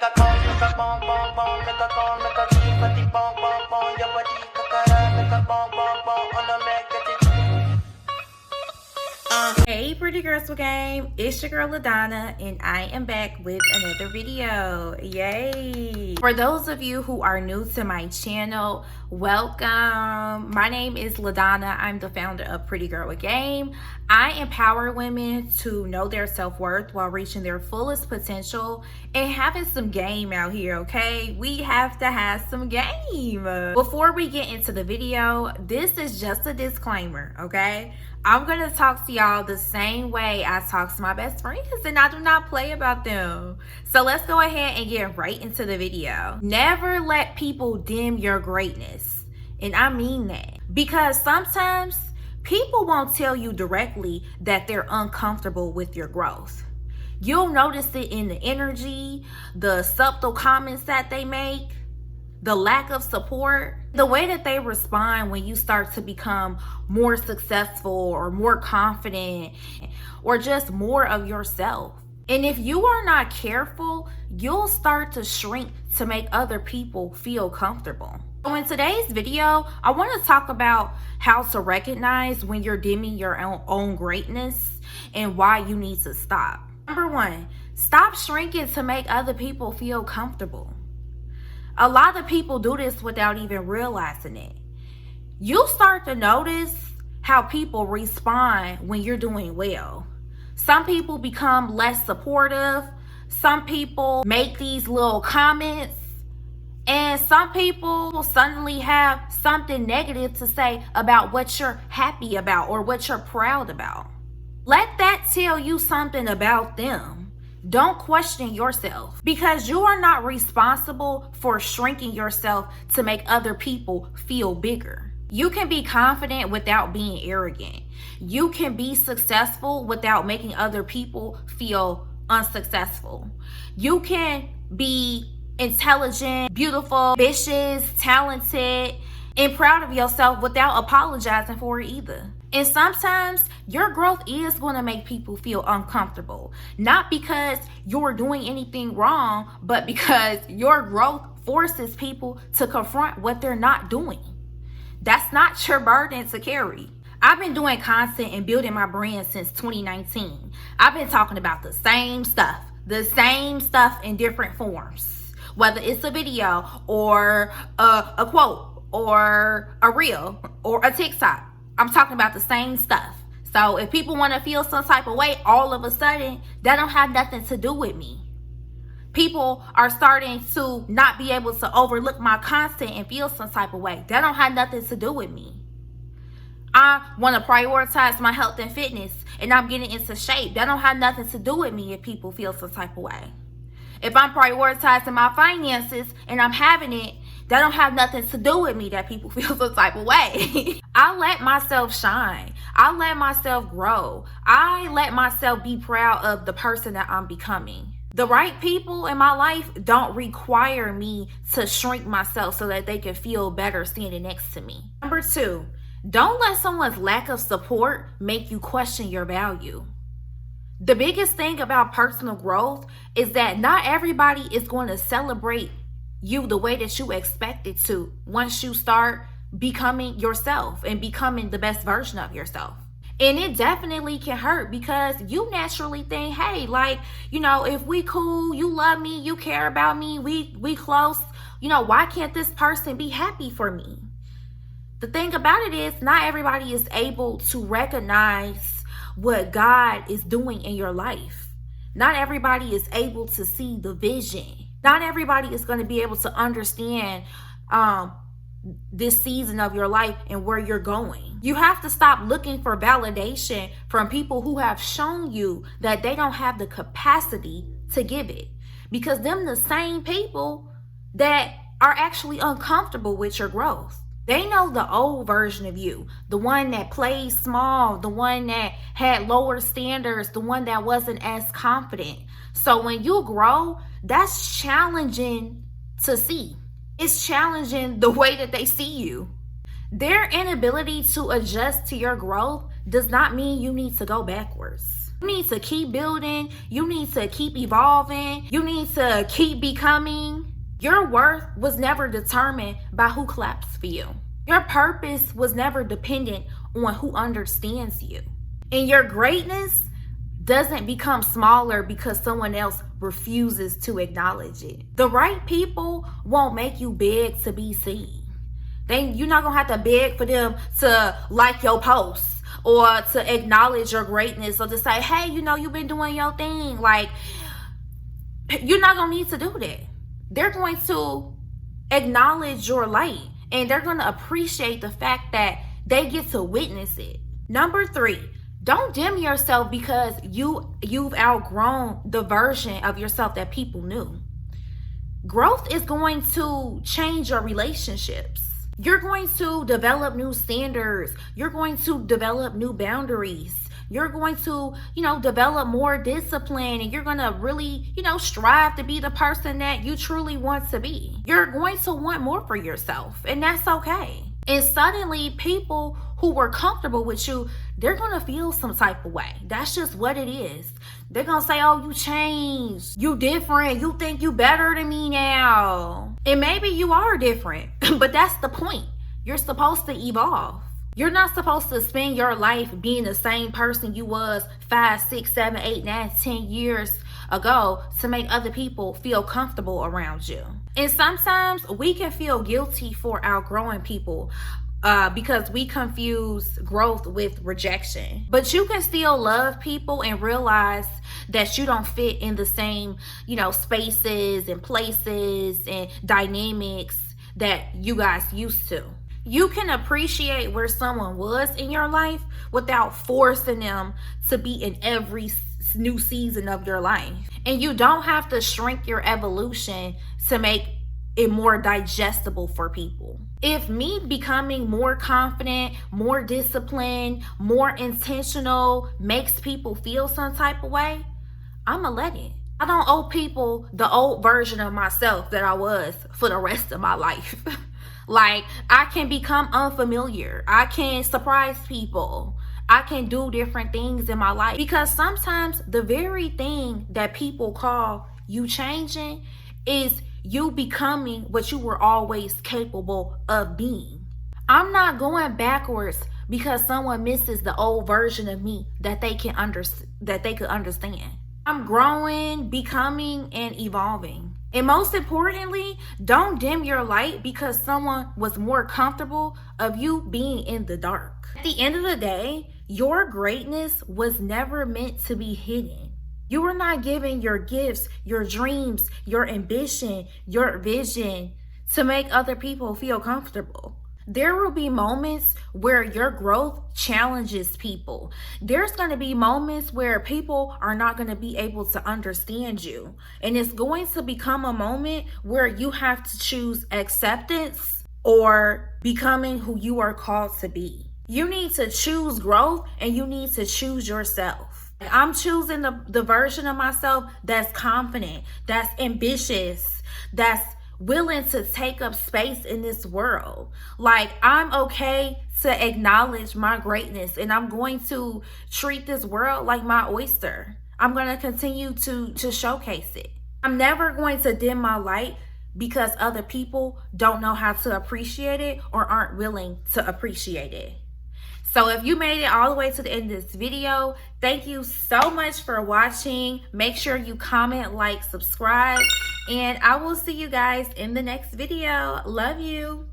a call, make a bong bong bong, make a call, make a keep a the bong bong bong, your body kakara, make a bong bong bong, on a make a Hey pretty girls with game, it's your girl LaDonna and I am back with another video. Yay! For those of you who are new to my channel, welcome. My name is LaDonna. I'm the founder of Pretty Girl with Game. I empower women to know their self-worth while reaching their fullest potential and having some game out here, okay? We have to have some game. Before we get into the video, this is just a disclaimer, okay? I'm gonna talk to y'all the same way I talk to my best friends, and I do not play about them. So let's go ahead and get right into the video. Never let people dim your greatness. And I mean that. Because sometimes people won't tell you directly that they're uncomfortable with your growth. You'll notice it in the energy, the subtle comments that they make, the lack of support, the way that they respond when you start to become more successful or more confident or just more of yourself. And if you are not careful, you'll start to shrink to make other people feel comfortable. So in today's video, I want to talk about how to recognize when you're dimming your own greatness and why you need to stop. Number one, stop shrinking to make other people feel comfortable. A lot of people do this without even realizing it. You'll start to notice how people respond when you're doing well. Some people become less supportive. Some people make these little comments. And some people will suddenly have something negative to say about what you're happy about or what you're proud about. Let that tell you something about them. Don't question yourself, because you are not responsible for shrinking yourself to make other people feel bigger. You can be confident without being arrogant. You can be successful without making other people feel unsuccessful. You can be intelligent, beautiful, ambitious, talented, and proud of yourself without apologizing for it either. And sometimes your growth is going to make people feel uncomfortable. Not because you're doing anything wrong, but because your growth forces people to confront what they're not doing. That's not your burden to carry. I've been doing content and building my brand since 2019. I've been talking about the same stuff in different forms. Whether it's a video or a quote or a reel or a TikTok. I'm talking about the same stuff. So if people want to feel some type of way, all of a sudden, that don't have nothing to do with me. People are starting to not be able to overlook my content and feel some type of way. That don't have nothing to do with me. I want to prioritize my health and fitness, and I'm getting into shape. That don't have nothing to do with me if people feel some type of way. If I'm prioritizing my finances and I'm having it, that don't have nothing to do with me that people feel some type of way. I let myself shine. I let myself grow. I let myself be proud of the person that I'm becoming. The right people in my life don't require me to shrink myself so that they can feel better standing next to me. Number two, don't let someone's lack of support make you question your value. The biggest thing about personal growth is that not everybody is going to celebrate you the way that you expect it to once you start becoming yourself and becoming the best version of yourself. And it definitely can hurt because you naturally think, hey, like, you know, if we cool, you love me, you care about me, we close, you know, why can't this person be happy for me? The thing about it is not everybody is able to recognize what God is doing in your life. Not everybody is able to see the vision. Not everybody is going to be able to understand this season of your life and where you're going. You have to stop looking for validation from people who have shown you that they don't have the capacity to give it. Because them the same people that are actually uncomfortable with your growth. They know the old version of you, the one that played small, the one that had lower standards, the one that wasn't as confident. So when you grow, that's challenging to see. It's challenging the way that they see you. Their inability to adjust to your growth does not mean you need to go backwards. You need to keep building. You need to keep evolving. You need to keep becoming. Your worth was never determined by who claps for you. Your purpose was never dependent on who understands you. And your greatness doesn't become smaller because someone else refuses to acknowledge it. The right people won't make you beg to be seen. You're not gonna have to beg for them to like your posts or to acknowledge your greatness or to say, hey, you've been doing your thing. Like, you're not gonna need to do that. They're going to acknowledge your light and they're gonna appreciate the fact that they get to witness it. Number 3, don't dim yourself because you've outgrown the version of yourself that people knew. Growth is going to change your relationships. You're going to develop new standards. You're going to develop new boundaries. You're going to, develop more discipline, and you're going to really, strive to be the person that you truly want to be. You're going to want more for yourself, and that's okay. And suddenly people who were comfortable with you, they're going to feel some type of way. That's just what it is. They're going to say, oh, you changed. You different. You think you better than me now. And maybe you are different, but that's the point. You're supposed to evolve. You're not supposed to spend your life being the same person you was 5, 6, 7, 8, 9, 10 years ago to make other people feel comfortable around you. And sometimes we can feel guilty for outgrowing people because we confuse growth with rejection. But you can still love people and realize that you don't fit in the same, spaces and places and dynamics that you guys used to. You can appreciate where someone was in your life without forcing them to be in every new season of your life. And you don't have to shrink your evolution to make it more digestible for people. If me becoming more confident, more disciplined, more intentional makes people feel some type of way, I'ma let it. I don't owe people the old version of myself that I was for the rest of my life. Like, I can become unfamiliar. I can surprise people. I can do different things in my life. Because sometimes the very thing that people call you changing is you becoming what you were always capable of being. I'm not going backwards because someone misses the old version of me that they could understand. I'm growing, becoming, and evolving. And most importantly, don't dim your light because someone was more comfortable of you being in the dark. At the end of the day, your greatness was never meant to be hidden. You were not given your gifts, your dreams, your ambition, your vision to make other people feel comfortable. There will be moments where your growth challenges people. There's going to be moments where people are not going to be able to understand you. And it's going to become a moment where you have to choose acceptance or becoming who you are called to be. You need to choose growth and you need to choose yourself. I'm choosing the version of myself that's confident, that's ambitious, that's willing to take up space in this world. Like, I'm okay to acknowledge my greatness and I'm going to treat this world like my oyster. I'm going to continue to showcase it. I'm never going to dim my light because other people don't know how to appreciate it or aren't willing to appreciate it. So if you made it all the way to the end of this video, thank you so much for watching. Make sure you comment, like, subscribe, and I will see you guys in the next video. Love you.